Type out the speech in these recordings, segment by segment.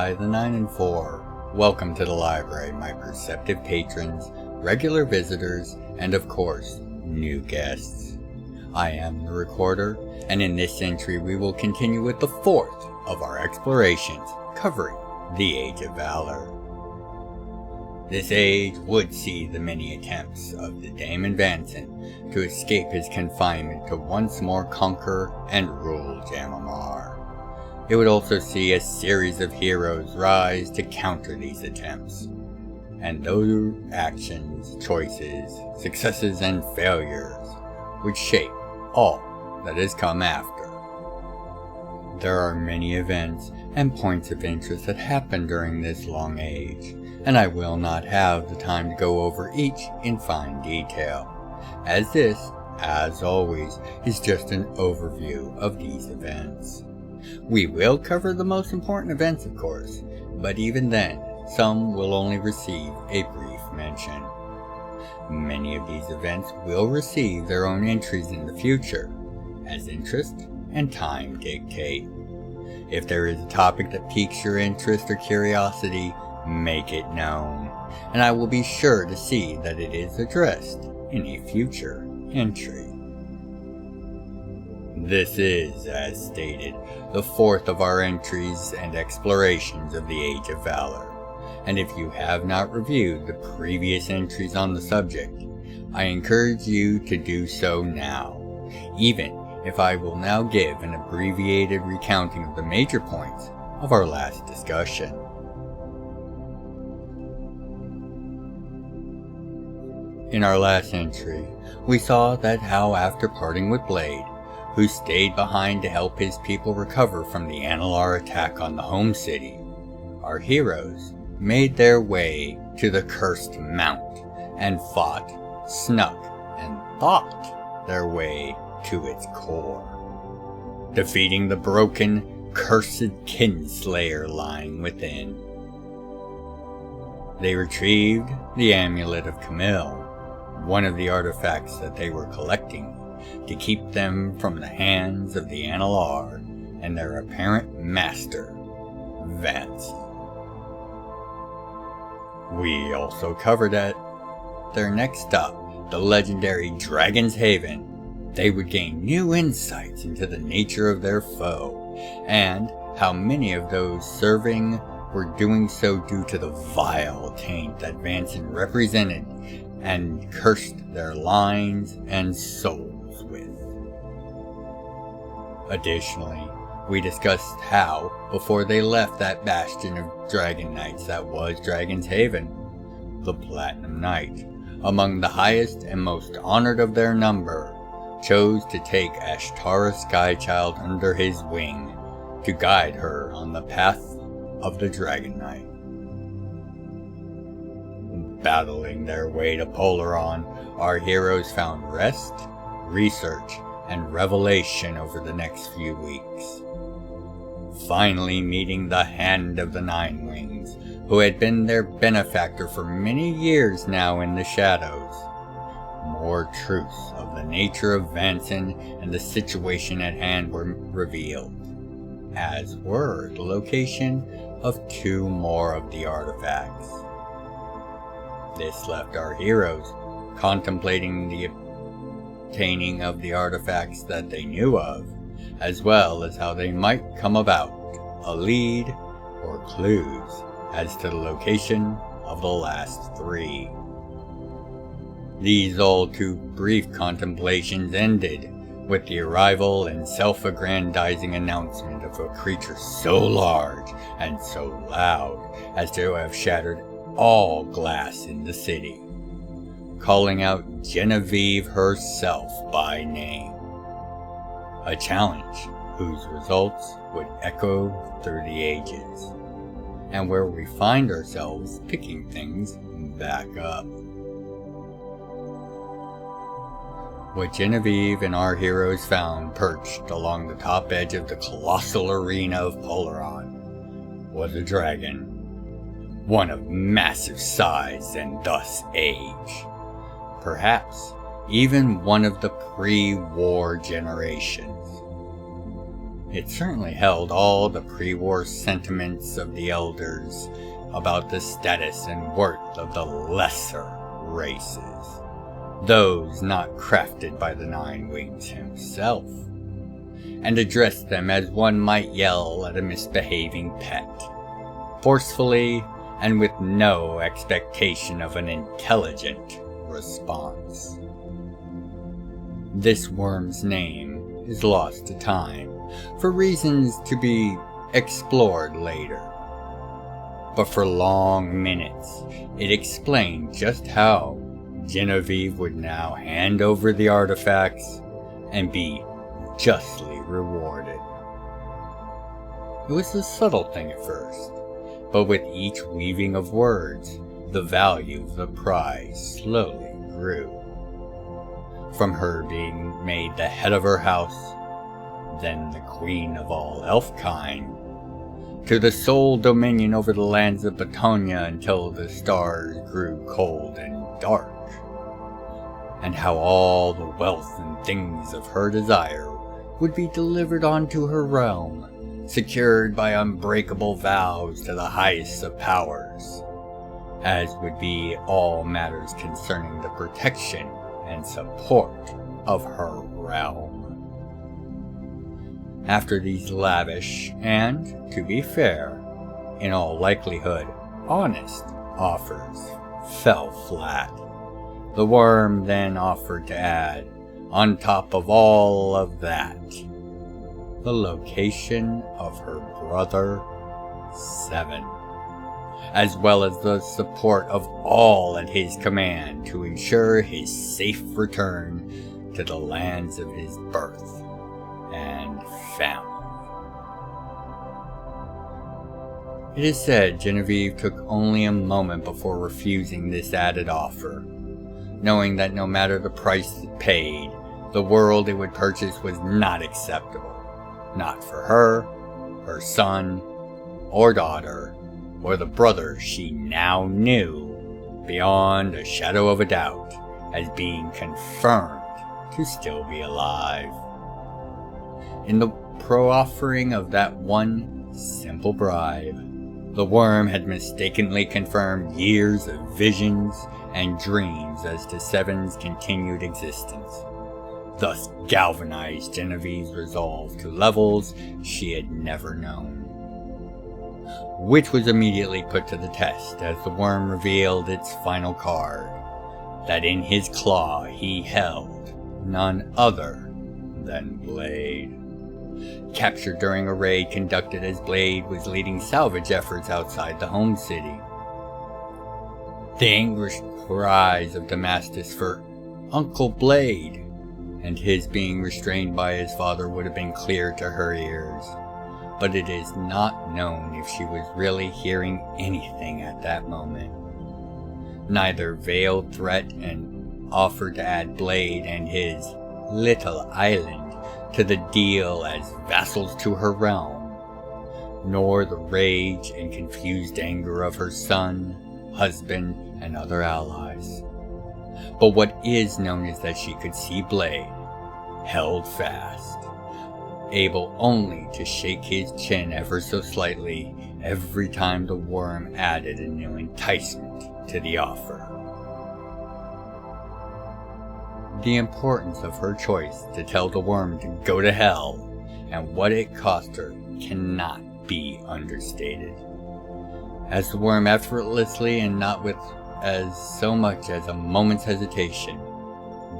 by the 9 and 4. Welcome to the library, my perceptive patrons, regular visitors, and of course, new guests. I am the Recorder, and in this entry we will continue with the fourth of our explorations, covering the Age of Valor. This age would see the many attempts of the Daemon Vanson to escape his confinement to once more conquer and rule Jam'mar. It would also see a series of heroes rise to counter these attempts, and those actions, choices, successes, and failures would shape all that has come after. There are many events and points of interest that happen during this long age, and I will not have the time to go over each in fine detail, as this, as always, is just an overview of these events. We will cover the most important events, of course, but even then, some will only receive a brief mention. Many of these events will receive their own entries in the future, as interest and time dictate. If there is a topic that piques your interest or curiosity, make it known, and I will be sure to see that it is addressed in a future entry. This is, as stated, the fourth of our entries and explorations of the Age of Valor, and if you have not reviewed the previous entries on the subject, I encourage you to do so now, even if I will now give an abbreviated recounting of the major points of our last discussion. In our last entry, we saw that how after parting with Blade, who stayed behind to help his people recover from the Analar attack on the home city, our heroes made their way to the Cursed Mount and fought, snuck, and thought their way to its core, defeating the broken, cursed Kinslayer lying within. They retrieved the Amulet of Camille, one of the artifacts that they were collecting, to keep them from the hands of the Analar and their apparent master, Vance. We also covered at their next stop, the legendary Dragon's Haven, they would gain new insights into the nature of their foe, and how many of those serving were doing so due to the vile taint that Vanson represented and cursed their lines and souls with. Additionally, we discussed how, before they left that bastion of Dragon Knights that was Dragon's Haven, the Platinum Knight, among the highest and most honored of their number, chose to take Ashtara Skychild under his wing to guide her on the path of the Dragon Knight. Battling their way to Polaron, our heroes found rest, research, and revelation over the next few weeks. Finally meeting the Hand of the Nine Wings, who had been their benefactor for many years now in the shadows. More truths of the nature of Vanson and the situation at hand were revealed, as were the location of two more of the artifacts. This left our heroes contemplating the obtaining of the artifacts that they knew of, as well as how they might come about a lead or clues as to the location of the last three. These all too brief contemplations ended with the arrival and self-aggrandizing announcement of a creature so large and so loud as to have shattered all glass in the city, calling out Genevieve herself by name. A challenge whose results would echo through the ages, and where we find ourselves picking things back up. What Genevieve and our heroes found perched along the top edge of the colossal arena of Polaron was a dragon, one of massive size and thus age, perhaps even one of the pre-war generations. It certainly held all the pre-war sentiments of the elders about the status and worth of the lesser races, those not crafted by the Nine Wings himself, and addressed them as one might yell at a misbehaving pet, forcefully and with no expectation of an intelligent response. This worm's name is lost to time, for reasons to be explored later. But for long minutes, it explained just how Genevieve would now hand over the artifacts and be justly rewarded. It was a subtle thing at first, but with each weaving of words, the value of the prize slowly grew. From her being made the head of her house, then the queen of all elfkind, to the sole dominion over the lands of Batonia until the stars grew cold and dark, and how all the wealth and things of her desire would be delivered onto her realm, secured by unbreakable vows to the highest of powers, as would be all matters concerning the protection and support of her realm. After these lavish and, to be fair, in all likelihood, honest offers fell flat, the worm then offered to add, on top of all of that, the location of her brother, Seven, as well as the support of all at his command to ensure his safe return to the lands of his birth and family. It is said Genevieve took only a moment before refusing this added offer, knowing that no matter the price it paid, the world it would purchase was not acceptable, not for her, her son, or daughter, or the brother she now knew, beyond a shadow of a doubt, as being confirmed to still be alive. In the pro-offering of that one simple bribe, the worm had mistakenly confirmed years of visions and dreams as to Seven's continued existence, thus galvanized Genevieve's resolve to levels she had never known, which was immediately put to the test as the worm revealed its final card, that in his claw he held none other than Blade. Captured during a raid conducted as Blade was leading salvage efforts outside the home city. The anguished cries of Damascus for Uncle Blade and his being restrained by his father would have been clear to her ears, but it is not known if she was really hearing anything at that moment. Neither veiled threat and offer to add Blade and his little island to the deal as vassals to her realm, nor the rage and confused anger of her son, husband, and other allies. But what is known is that she could see Blade, held fast, able only to shake his chin ever so slightly every time the worm added a new enticement to the offer. The importance of her choice to tell the worm to go to hell and what it cost her cannot be understated, as the worm effortlessly and not with as so much as a moment's hesitation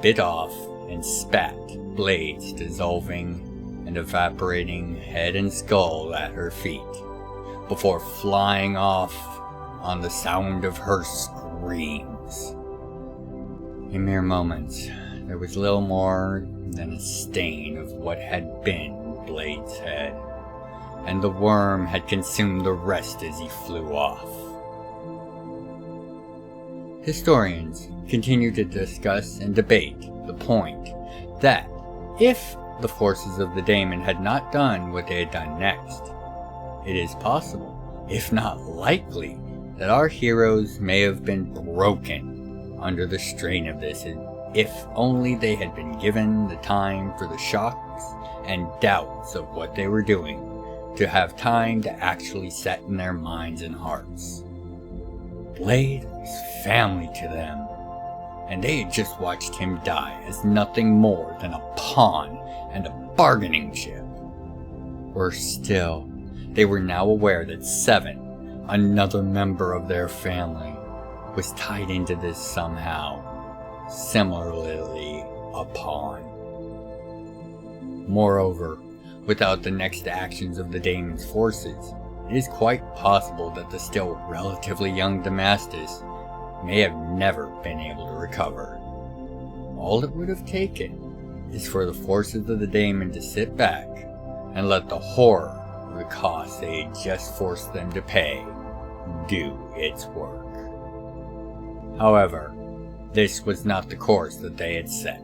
bit off and spat Blade's dissolving and evaporating head and skull at her feet before flying off on the sound of her screams. In mere moments, there was little more than a stain of what had been Blade's head, and the worm had consumed the rest as he flew off. Historians continue to discuss and debate the point that if the forces of the daemon had not done what they had done next, it is possible, if not likely, that our heroes may have been broken under the strain of this if only they had been given the time for the shocks and doubts of what they were doing to have time to actually set in their minds and hearts. Blade was family to them, and they had just watched him die as nothing more than a pawn and a bargaining chip. Worse still, they were now aware that Seven, another member of their family, was tied into this somehow, similarly a pawn. Moreover, without the next actions of the Daemon's forces, it is quite possible that the still relatively young Damascus may have never been able to recover. All it would have taken is for the forces of the Daemon to sit back and let the horror of the cost they had just forced them to pay do its work. However, this was not the course that they had set.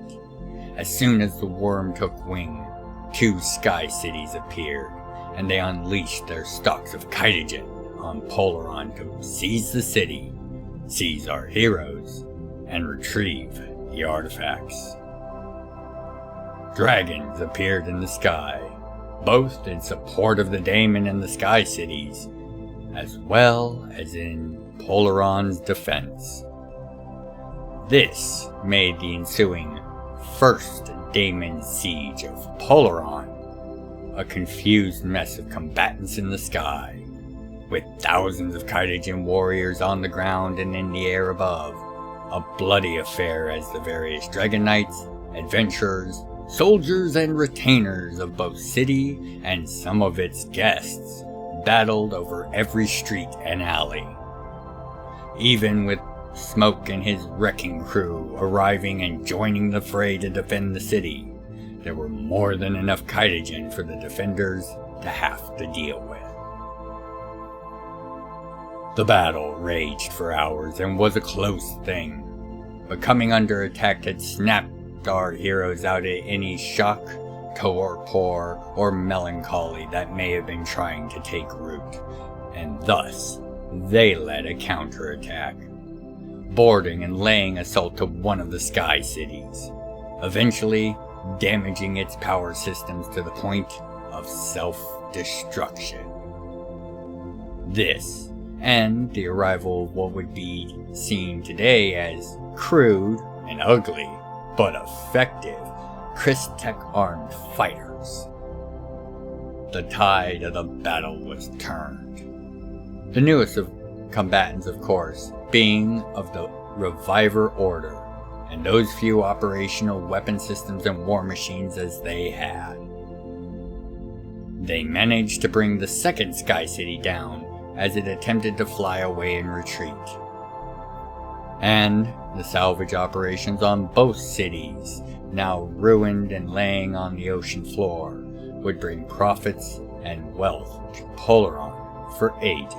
As soon as the worm took wing, 2 sky cities appeared, and they unleashed their stocks of Kytogen on Polaron to seize the city, seize our heroes, and retrieve the artifacts. Dragons appeared in the sky, both in support of the Daemon and the Sky Cities, as well as in Polaron's defense. This made the ensuing First Daemon Siege of Polaron a confused mess of combatants in the sky, with thousands of Kytogen warriors on the ground and in the air above, a bloody affair as the various Dragon Knights, adventurers, soldiers and retainers of both city and some of its guests battled over every street and alley. Even with Smoke and his wrecking crew arriving and joining the fray to defend the city, there were more than enough Kytogen for the defenders to have to deal with. The battle raged for hours and was a close thing, but coming under attack had snapped our heroes out of any shock, torpor, or melancholy that may have been trying to take root, and thus they led a counterattack, boarding and laying assault to one of the sky cities, eventually damaging its power systems to the point of self-destruction. This, and the arrival of what would be seen today as crude and ugly, but effective, Chris-Tech armed fighters. The tide of the battle was turned. The newest of combatants, of course, being of the Reviver Order, and those few operational weapon systems and war machines as they had. They managed to bring the second Sky City down as it attempted to fly away in retreat. And the salvage operations on both cities, now ruined and laying on the ocean floor, would bring profits and wealth to Polaron for ages.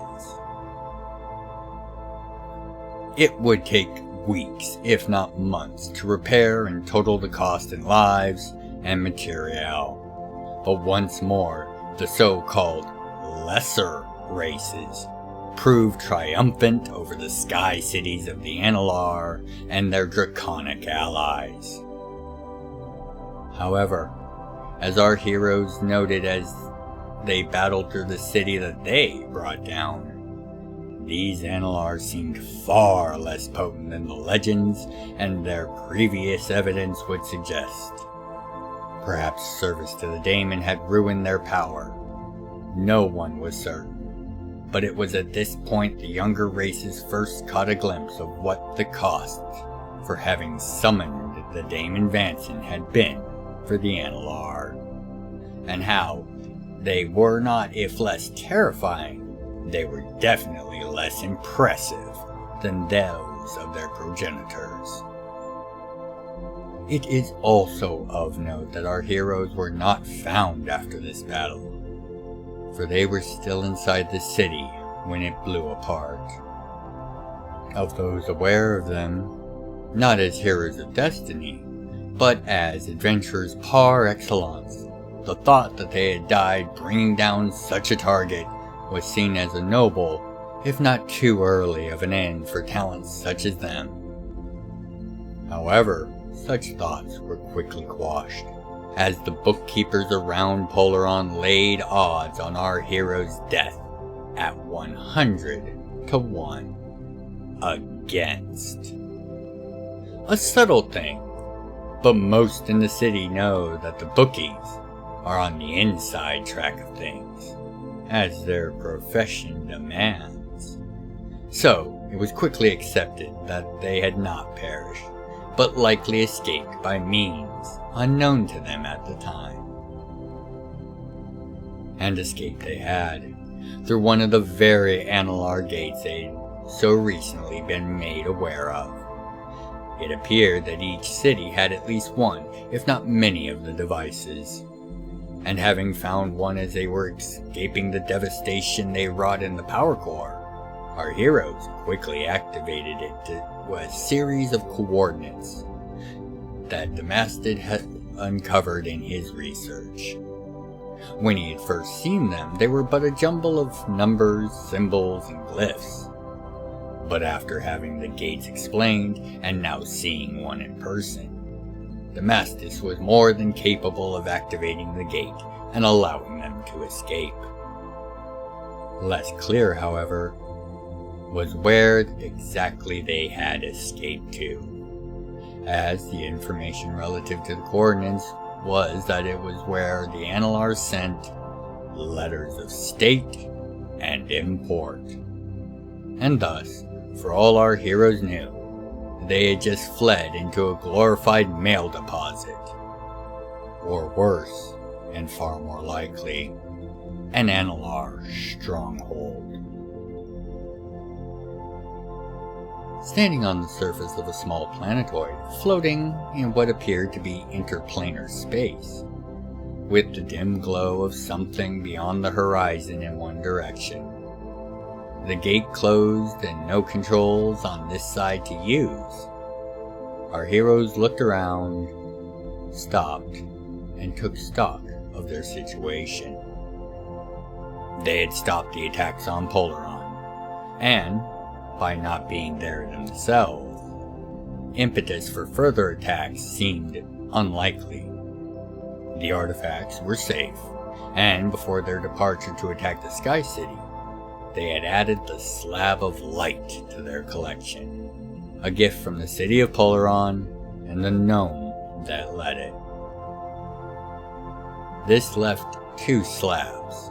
It would take weeks, if not months, to repair and total the cost in lives and material. But once more, the so-called lesser races proved triumphant over the sky cities of the Analar and their draconic allies. However, as our heroes noted as they battled through the city that they brought down, these Analars seemed far less potent than the legends and their previous evidence would suggest. Perhaps service to the Daemon had ruined their power. No one was certain, but it was at this point the younger races first caught a glimpse of what the cost for having summoned the Daemon Vanson had been for the Analar, and how they were not, if less terrifying, they were definitely less impressive than those of their progenitors. It is also of note that our heroes were not found after this battle, for they were still inside the city when it blew apart. Of those aware of them, not as heroes of destiny, but as adventurers par excellence, the thought that they had died bringing down such a target was seen as a noble, if not too early of an end for talents such as them. However, such thoughts were quickly quashed, as the bookkeepers around Polaron laid odds on our hero's death at 100 to 1 against. A subtle thing, but most in the city know that the bookies are on the inside track of things, as their profession demands. So it was quickly accepted that they had not perished, but likely escaped by means unknown to them at the time. And escape they had, through one of the very Analar gates they'd so recently been made aware of. It appeared that each city had at least one, if not many, of the devices, and having found one as they were escaping the devastation they wrought in the power core, our heroes quickly activated it to a series of coordinates that Damasted had uncovered in his research. When he had first seen them, they were but a jumble of numbers, symbols, and glyphs. But after having the gates explained, and now seeing one in person, Damascus was more than capable of activating the gate and allowing them to escape. Less clear, however, was where exactly they had escaped to, as the information relative to the coordinates was that it was where the Analars sent letters of state and import. And thus, for all our heroes knew, they had just fled into a glorified mail deposit. Or worse, and far more likely, an Analar stronghold. Standing on the surface of a small planetoid, floating in what appeared to be interplanar space, with the dim glow of something beyond the horizon in one direction. The gate closed and no controls on this side to use. Our heroes looked around, stopped, and took stock of their situation. They had stopped the attacks on Polaron, and, by not being there themselves, impetus for further attacks seemed unlikely. The artifacts were safe, and before their departure to attack the Sky City, they had added the Slab of Light to their collection, a gift from the city of Polaron and the gnome that led it. This left 2 slabs,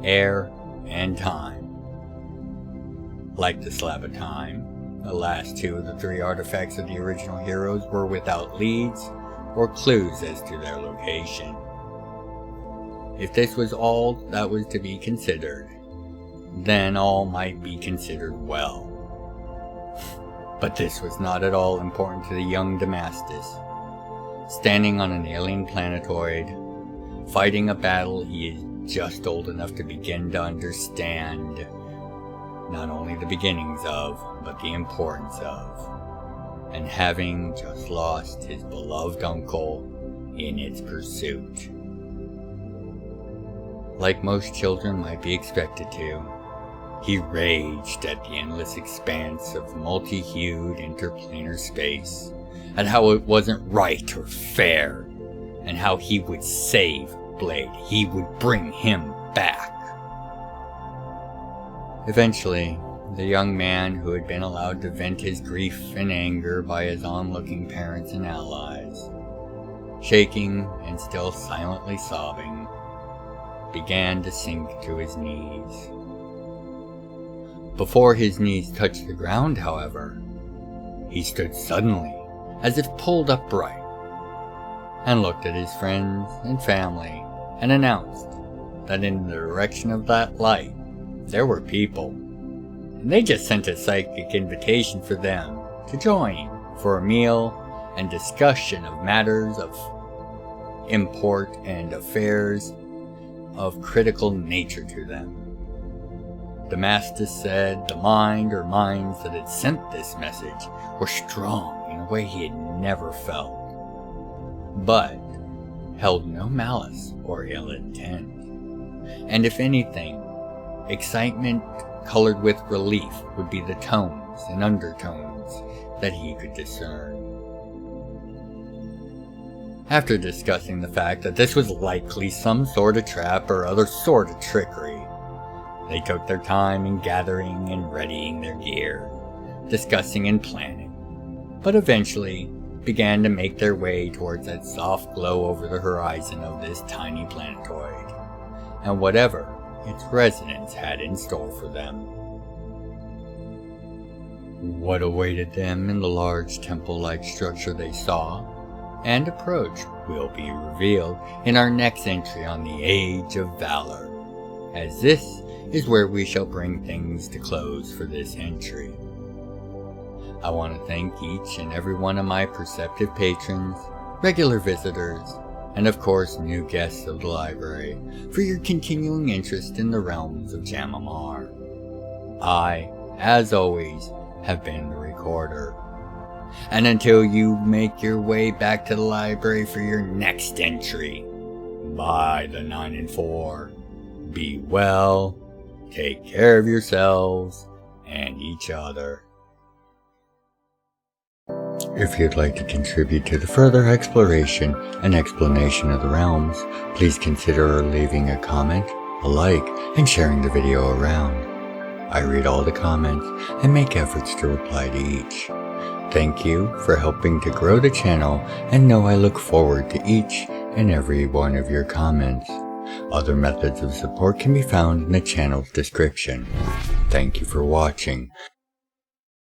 air and time. Like the Slab of Time, the last 2 of the 3 artifacts of the original heroes were without leads or clues as to their location. If this was all that was to be considered, then all might be considered well. But this was not at all important to the young Damascus. Standing on an alien planetoid, fighting a battle he is just old enough to begin to understand not only the beginnings of, but the importance of, and having just lost his beloved uncle in its pursuit. Like most children might be expected to, he raged at the endless expanse of multi-hued interplanar space, at how it wasn't right or fair, and how he would save Blade. He would bring him back. Eventually, the young man who had been allowed to vent his grief and anger by his onlooking parents and allies, shaking and still silently sobbing, began to sink to his knees. Before his knees touched the ground, however, he stood suddenly, as if pulled upright, and looked at his friends and family, and announced that in the direction of that light, there were people, and they just sent a psychic invitation for them to join for a meal and discussion of matters of import and affairs of critical nature to them. Damascus said the mind or minds that had sent this message were strong in a way he had never felt, but held no malice or ill intent, and if anything, excitement colored with relief would be the tones and undertones that he could discern. After discussing the fact that this was likely some sort of trap or other sort of trickery, they took their time in gathering and readying their gear, discussing and planning, but eventually began to make their way towards that soft glow over the horizon of this tiny planetoid, and whatever its residents had in store for them. What awaited them in the large temple-like structure they saw and approached will be revealed in our next entry on the Age of Valor, as this is where we shall bring things to close for this entry. I want to thank each and every one of my perceptive patrons, regular visitors, and of course new guests of the library for your continuing interest in the realms of Jam'mar. I, as always, have been the recorder. And until you make your way back to the library for your next entry, by the 9 and 4, be well, take care of yourselves and each other. If you'd like to contribute to the further exploration and explanation of the realms, please consider leaving a comment, a like, and sharing the video around. I read all the comments and make efforts to reply to each. Thank you for helping to grow the channel, and know I look forward to each and every one of your comments. Other methods of support can be found in the channel's description. Thank you for watching.